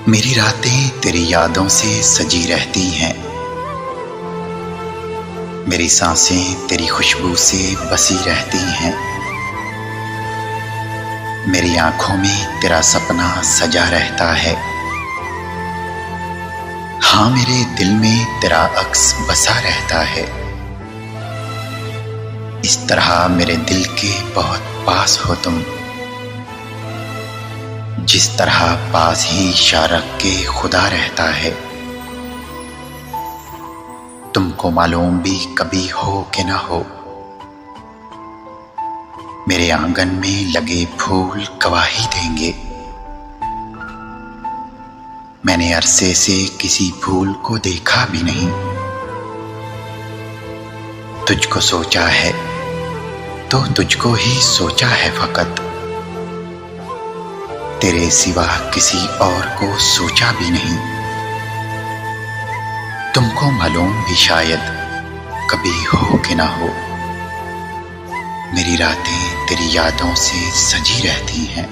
मेरी रातें तेरी यादों से सजी रहती हैं। मेरी सांसें तेरी खुशबू से बसी रहती हैं। मेरी आंखों में तेरा सपना सजा रहता है। हाँ, मेरे दिल में तेरा अक्स बसा रहता है। इस तरह मेरे दिल के बहुत पास हो तुम, जिस तरह पास ही इशारा के खुदा रहता है। तुमको मालूम भी कभी हो कि ना हो, मेरे आंगन में लगे फूल गवाही देंगे। मैंने अरसे से किसी फूल को देखा भी नहीं। तुझको सोचा है तो तुझको ही सोचा है फकत, तेरे सिवा किसी और को सोचा भी नहीं। तुमको मालूम भी शायद कभी हो कि ना हो, मेरी रातें तेरी यादों से सजी रहती हैं।